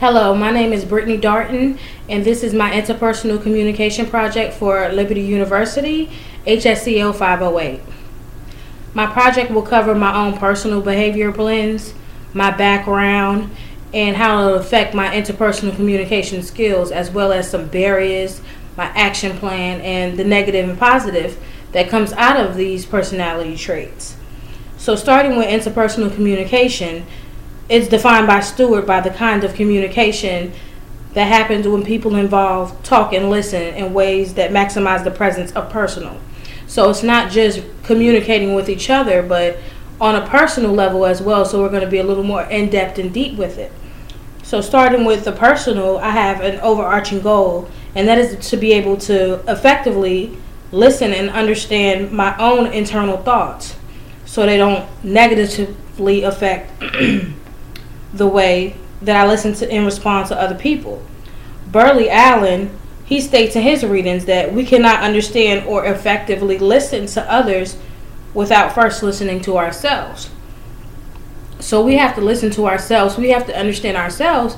Hello, my name is Brittany Darton, and this is my interpersonal communication project for Liberty University HSCO 508. My project will cover my own personal behavior blends, my background, and how it will affect my interpersonal communication skills, as well as some barriers, my action plan, and the negative and positive that comes out of these personality traits. So starting with interpersonal communication, it's defined by Stewart by the kind of communication that happens when people involved talk and listen in ways that maximize the presence of personal. So it's not just communicating with each other, but on a personal level as well. So we're going to be a little more in-depth and deep with it. So starting with the personal, I have an overarching goal, and that is to be able to effectively listen and understand my own internal thoughts so they don't negatively affect the way that I listen to in response to other people. Burley Allen, he states in his readings that we cannot understand or effectively listen to others without first listening to ourselves. So we have to listen to ourselves. We have to understand ourselves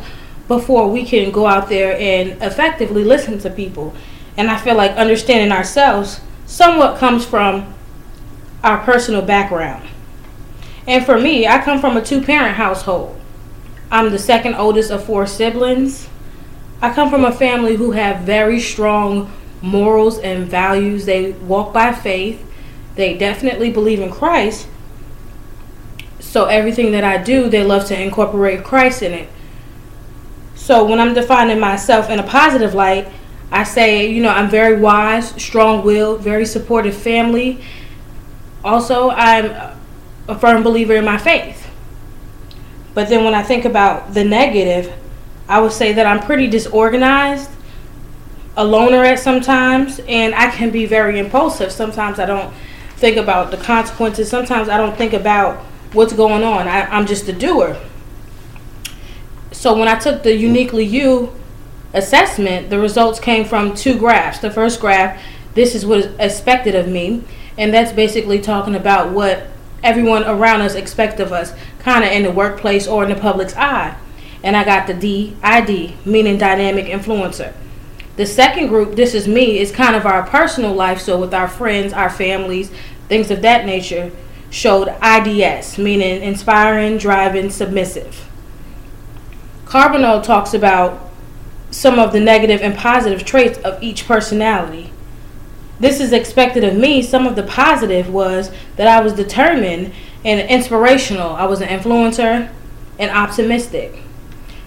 before we can go out there and effectively listen to people. And I feel like understanding ourselves somewhat comes from our personal background. And for me, I come from a two-parent household. I'm the second oldest of 4 siblings. I come from a family who have very strong morals and values. They walk by faith. They definitely believe in Christ. So everything that I do, they love to incorporate Christ in it. So when I'm defining myself in a positive light, I say, I'm very wise, strong-willed, very supportive family. Also, I'm a firm believer in my faith. But then when I think about the negative, I would say that I'm pretty disorganized, a loner at sometimes, and I can be very impulsive. Sometimes I don't think about the consequences. Sometimes I don't think about what's going on. I'm just a doer. So when I took the Uniquely You assessment, the results came from 2 graphs. The first graph, this is what is expected of me, and that's basically talking about what everyone around us expects of us, kind of in the workplace or in the public's eye. And I got the DID, meaning dynamic influencer. The second group, this is me, is kind of our personal life, so with our friends, our families, things of that nature, showed IDS, meaning inspiring, driving, submissive. Carbonell talks about some of the negative and positive traits of each personality. This is expected of me. Some of the positive was that I was determined and inspirational. I was an influencer and optimistic,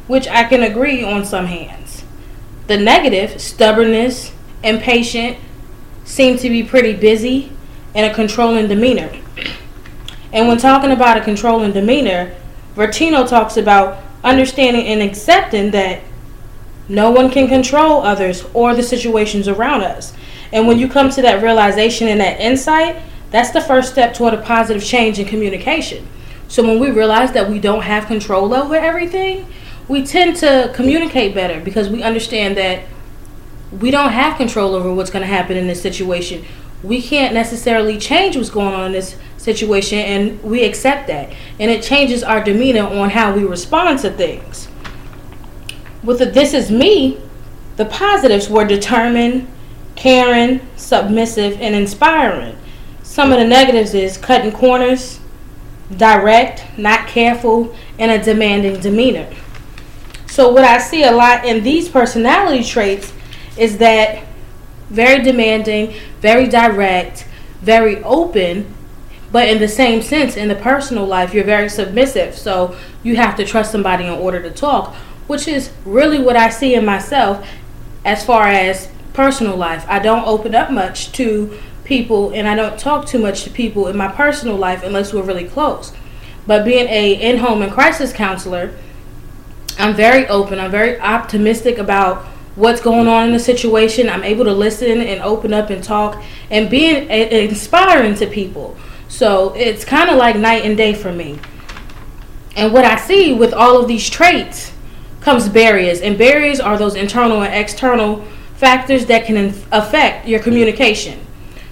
which I can agree on some hands. The negative, stubbornness, impatient, seemed to be pretty busy, and a controlling demeanor. And when talking about a controlling demeanor, Vertino talks about understanding and accepting that no one can control others or the situations around us. And when you come to that realization and that insight, that's the first step toward a positive change in communication. So when we realize that we don't have control over everything, we tend to communicate better because we understand that we don't have control over what's going to happen in this situation. We can't necessarily change what's going on in this situation, and we accept that. And it changes our demeanor on how we respond to things. With the This Is Me, the positives were determined, caring, submissive, and inspiring. Some of the negatives is cutting corners, direct, not careful, and a demanding demeanor. So what I see a lot in these personality traits is that very demanding, very direct, very open, but in the same sense, in the personal life, you're very submissive. So you have to trust somebody in order to talk, which is really what I see in myself as far as personal life. I don't open up much to people, and I don't talk too much to people in my personal life unless we're really close. But being a in-home and crisis counselor, I'm very open. I'm very optimistic about what's going on in the situation. I'm able to listen and open up and talk and being inspiring to people. So it's kind of like night and day for me. And what I see with all of these traits comes barriers. And barriers are those internal and external factors that can affect your communication.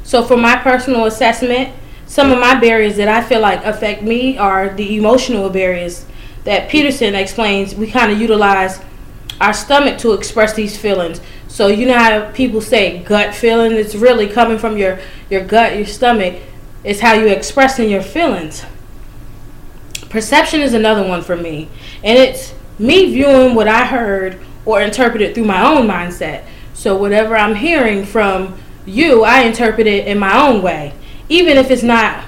So for my personal assessment, some of my barriers that I feel like affect me are the emotional barriers that Peterson explains we kind of utilize our stomach to express these feelings. So you know how people say gut feeling? It's really coming from your gut, your stomach. It's how you're expressing your feelings. Perception is another one for me. And it's me viewing what I heard or interpreted through my own mindset. So whatever I'm hearing from you, I interpret it in my own way, even if it's not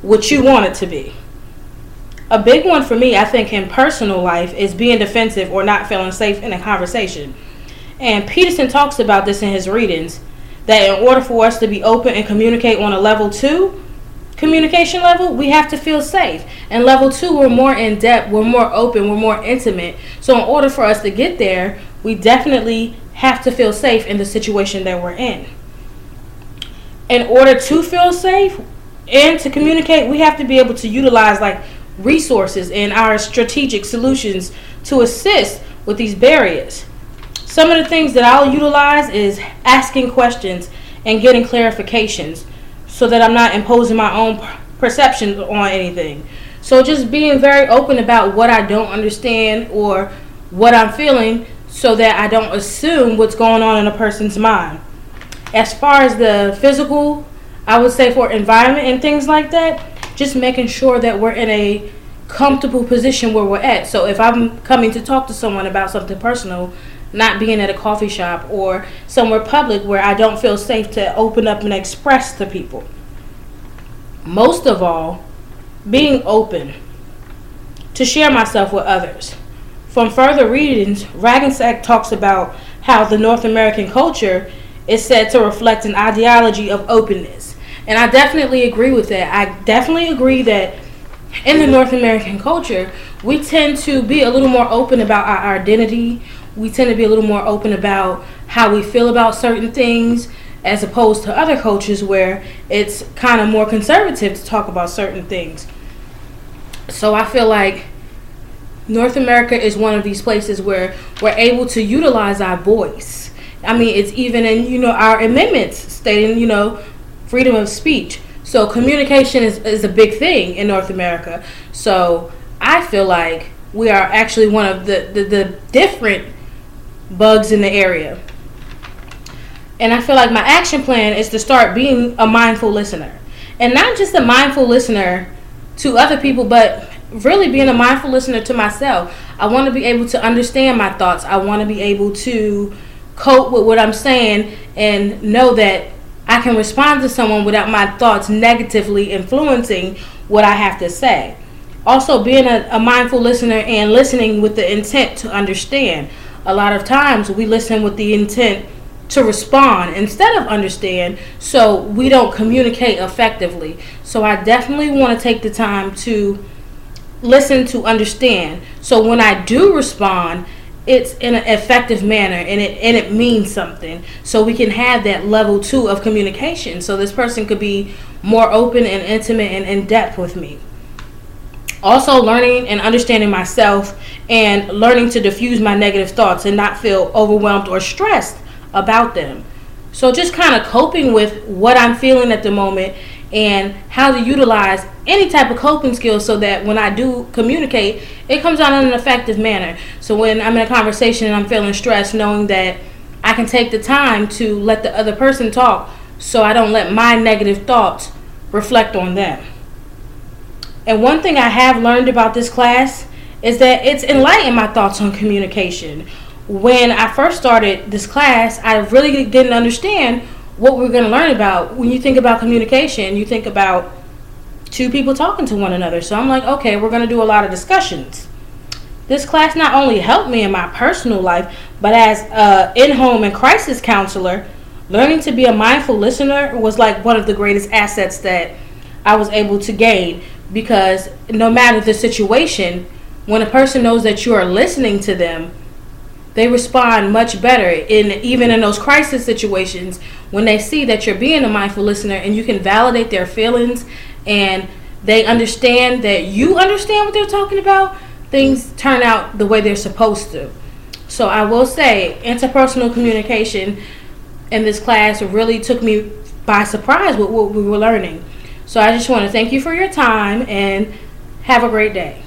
what you want it to be. A big one for me, I think, in personal life is being defensive or not feeling safe in a conversation. And Peterson talks about this in his readings, that in order for us to be open and communicate on a level 2 communication level, we have to feel safe. And level 2, we're more in depth, we're more open, we're more intimate. So in order for us to get there, we definitely have to feel safe in the situation that we're in. In order to feel safe and to communicate, we have to be able to utilize like resources and our strategic solutions to assist with these barriers. Some of the things that I'll utilize is asking questions and getting clarifications so that I'm not imposing my own perceptions on anything. So just being very open about what I don't understand or what I'm feeling so that I don't assume what's going on in a person's mind. As far as the physical, I would say for environment and things like that, just making sure that we're in a comfortable position where we're at. So if I'm coming to talk to someone about something personal, not being at a coffee shop or somewhere public where I don't feel safe to open up and express to people. Most of all, being open to share myself with others. From further readings, Ragensack talks about how the North American culture is said to reflect an ideology of openness. And I definitely agree with that. I definitely agree that in the North American culture, we tend to be a little more open about our identity. We tend to be a little more open about how we feel about certain things, as opposed to other cultures where it's kind of more conservative to talk about certain things. So I feel like North America is one of these places where we're able to utilize our voice. I mean, it's even in, our amendments stating, freedom of speech. So communication is a big thing in North America. So I feel like we are actually one of the different bugs in the area. And I feel like my action plan is to start being a mindful listener. And not just a mindful listener to other people, but really being a mindful listener to myself. I want to be able to understand my thoughts. I want to be able to cope with what I'm saying and know that I can respond to someone without my thoughts negatively influencing what I have to say. Also, being a mindful listener and listening with the intent to understand. A lot of times we listen with the intent to respond instead of understand, so we don't communicate effectively. So I definitely want to take the time to listen to understand. So when I do respond, it's in an effective manner and it means something. So we can have that level 2 of communication. So this person could be more open and intimate and in depth with me. Also learning and understanding myself and learning to diffuse my negative thoughts and not feel overwhelmed or stressed about them. So just kind of coping with what I'm feeling at the moment and how to utilize any type of coping skills so that when I do communicate, it comes out in an effective manner. So when I'm in a conversation and I'm feeling stressed, knowing that I can take the time to let the other person talk so I don't let my negative thoughts reflect on them. And one thing I have learned about this class is that it's enlightened my thoughts on communication. When I first started this class, I really didn't understand what we're going to learn about. When you think about communication, you think about two people talking to one another. So I'm like, okay, we're going to do a lot of discussions. This class not only helped me in my personal life, but as an in-home and crisis counselor, learning to be a mindful listener was like one of the greatest assets that I was able to gain. Because no matter the situation, when a person knows that you are listening to them, they respond much better. Even in those crisis situations, when they see that you're being a mindful listener and you can validate their feelings and they understand that you understand what they're talking about, things turn out the way they're supposed to. So I will say interpersonal communication in this class really took me by surprise with what we were learning. So I just want to thank you for your time and have a great day.